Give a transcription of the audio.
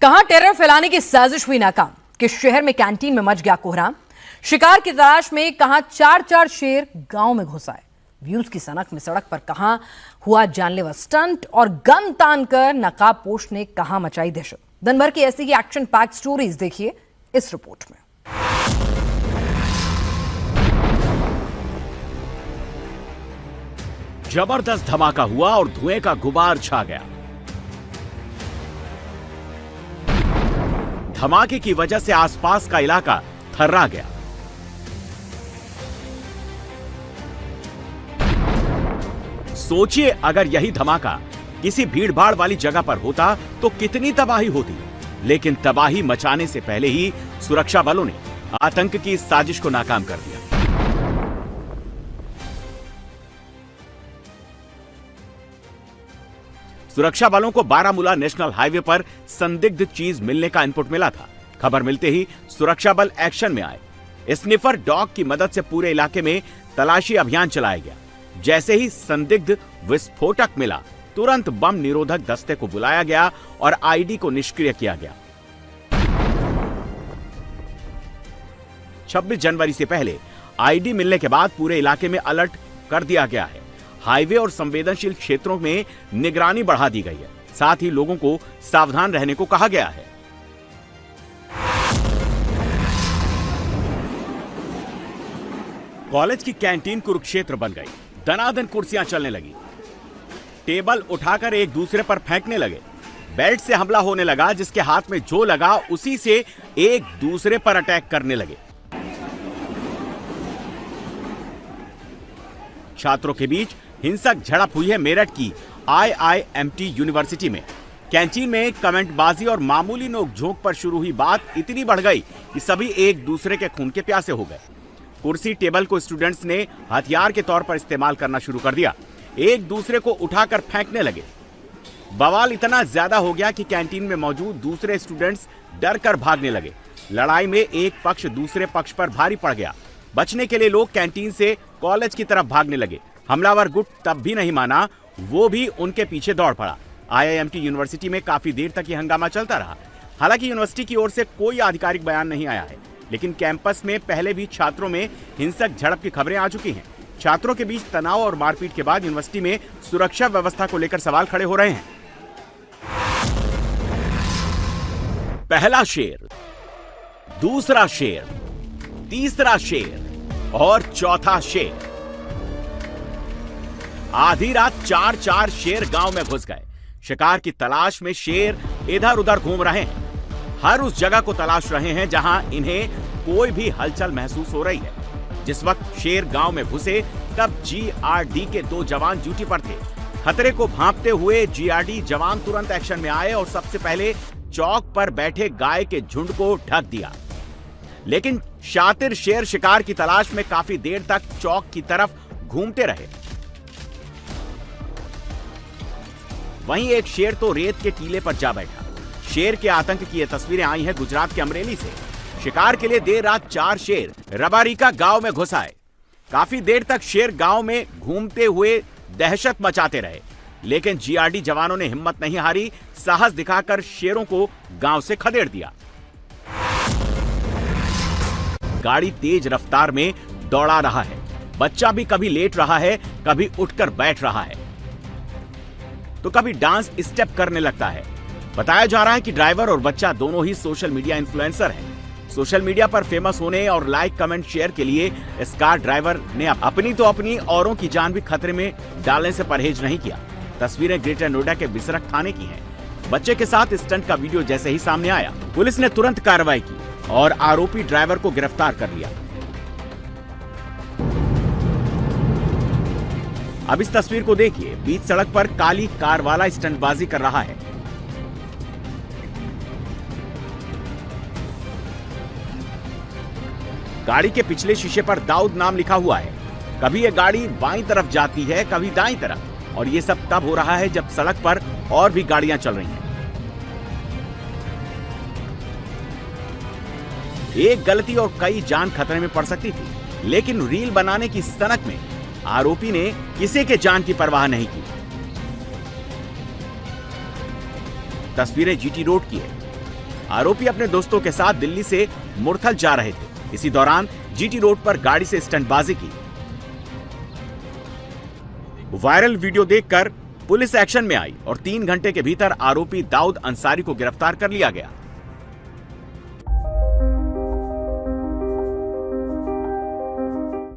कहां टेरर फैलाने की साजिश हुई नाकाम, किस शहर में कैंटीन में मच गया कोहराम, शिकार की तलाश में कहां चार शेर गांव में घुस आए, व्यूज की सनक में सड़क पर कहां हुआ जानलेवा स्टंट और गन तान कर नकाबपोश ने कहां मचाई दहशत। दिन भर की ऐसी ही एक्शन पैक्ड स्टोरीज देखिए इस रिपोर्ट में। जबरदस्त धमाका हुआ और धुएं का गुबार छा गया। धमाके की वजह से आसपास का इलाका थर्रा गया। सोचिए अगर यही धमाका किसी भीड़भाड़ वाली जगह पर होता तो कितनी तबाही होती। लेकिन तबाही मचाने से पहले ही सुरक्षा बलों ने आतंक की इस साजिश को नाकाम कर दिया। सुरक्षा बलों को बारामूला नेशनल हाईवे पर संदिग्ध चीज मिलने का इनपुट मिला था। खबर मिलते ही सुरक्षा बल एक्शन में आए। स्निफर डॉग की मदद से पूरे इलाके में तलाशी अभियान चलाया गया। जैसे ही संदिग्ध विस्फोटक मिला, तुरंत बम निरोधक दस्ते को बुलाया गया और आईडी को निष्क्रिय किया गया। 26 जनवरी से पहले आईडी मिलने के बाद पूरे इलाके में अलर्ट कर दिया गया है। हाईवे और संवेदनशील क्षेत्रों में निगरानी बढ़ा दी गई है। साथ ही लोगों को सावधान रहने को कहा गया है। कॉलेज की कैंटीन कुरुक्षेत्र बन गई। दनादन कुर्सियां चलने लगी। टेबल उठाकर एक दूसरे पर फेंकने लगे। बेल्ट से हमला होने लगा। जिसके हाथ में जो लगा उसी से एक दूसरे पर अटैक करने लगे। छात्रों के बीच हिंसक झड़प हुई है मेरठ की IIMT यूनिवर्सिटी में। कैंटीन में कमेंटबाजी और मामूली नोकझोंक पर शुरू हुई बात इतनी बढ़ गई कि सभी एक दूसरे के खून के प्यासे हो गए। कुर्सी टेबल को स्टूडेंट्स ने हथियार के तौर पर इस्तेमाल करना शुरू कर दिया। एक दूसरे को उठाकर फेंकने लगे। बवाल इतना ज्यादा हो गया कि कैंटीन में मौजूद दूसरे स्टूडेंट्स डर कर भागने लगे। लड़ाई में एक पक्ष दूसरे पक्ष पर भारी पड़ गया। बचने के लिए लोग कैंटीन से कॉलेज की तरफ भागने लगे। हमलावर गुट तब भी नहीं माना, वो भी उनके पीछे दौड़ पड़ा। IIMT यूनिवर्सिटी में काफी देर तक ये हंगामा चलता रहा। हालांकि यूनिवर्सिटी की ओर से कोई आधिकारिक बयान नहीं आया है, लेकिन कैंपस में पहले भी छात्रों में हिंसक झड़प की खबरें आ चुकी हैं। छात्रों के बीच तनाव और मारपीट के बाद यूनिवर्सिटी में सुरक्षा व्यवस्था को लेकर सवाल खड़े हो रहे हैं। पहला शेर, दूसरा शेर, तीसरा शेर और चौथा शेर। आधी रात चार शेर गांव में घुस गए। शिकार की तलाश में शेर इधर उधर घूम रहे हैं। हर उस जगह को तलाश रहे हैं जहां इन्हें कोई भी हलचल महसूस हो रही है। जिस वक्त शेर गांव में घुसे तब GRD के 2 जवान ड्यूटी पर थे। खतरे को भांपते हुए GRD जवान तुरंत एक्शन में आए और सबसे पहले चौक पर बैठे गाय के झुंड को ढक दिया। लेकिन शातिर शेर शिकार की तलाश में काफी देर तक चौक की तरफ घूमते रहे। वहीं एक शेर तो रेत के टीले पर जा बैठा। शेर के आतंक की ये तस्वीरें आई हैं गुजरात के अमरेली से। शिकार के लिए देर रात 4 शेर रबारिका गांव में घुस आए। काफी देर तक शेर गांव में घूमते हुए दहशत मचाते रहे, लेकिन GRD जवानों ने हिम्मत नहीं हारी। साहस दिखाकर शेरों को गांव से खदेड़ दिया। गाड़ी तेज रफ्तार में दौड़ा रहा है। बच्चा भी कभी लेट रहा है, कभी उठकर बैठ रहा है, तो कभी डांस स्टेप करने लगता है। बताया जा रहा है कि ड्राइवर और बच्चा दोनों ही सोशल मीडिया इन्फ्लुएंसर हैं। सोशल मीडिया पर फेमस होने और लाइक कमेंट शेयर के लिए इस कार ड्राइवर ने अपनी तो अपनी औरों की जान भी खतरे में डालने से परहेज नहीं किया। तस्वीरें ग्रेटर नोएडा के बिसरख थाने की हैं। बच्चे के साथ स्टंट का वीडियो जैसे ही सामने आया, पुलिस ने तुरंत कार्रवाई की और आरोपी ड्राइवर को गिरफ्तार कर लिया। अब इस तस्वीर को देखिए। बीच सड़क पर काली कार वाला स्टंटबाजी कर रहा है। गाड़ी के पिछले शीशे पर दाऊद नाम लिखा हुआ है। कभी ये गाड़ी बाईं तरफ जाती है, कभी दाईं तरफ, और ये सब तब हो रहा है जब सड़क पर और भी गाड़ियां चल रही हैं। एक गलती और कई जान खतरे में पड़ सकती थी, लेकिन रील बनाने की सनक में आरोपी ने किसी के जान की परवाह नहीं की। तस्वीरें GT रोड की है। आरोपी अपने दोस्तों के साथ दिल्ली से मुरथल जा रहे थे। इसी दौरान जीटी रोड पर गाड़ी से स्टंटबाजी की। वायरल वीडियो देखकर पुलिस एक्शन में आई और 3 घंटे के भीतर आरोपी दाऊद अंसारी को गिरफ्तार कर लिया गया।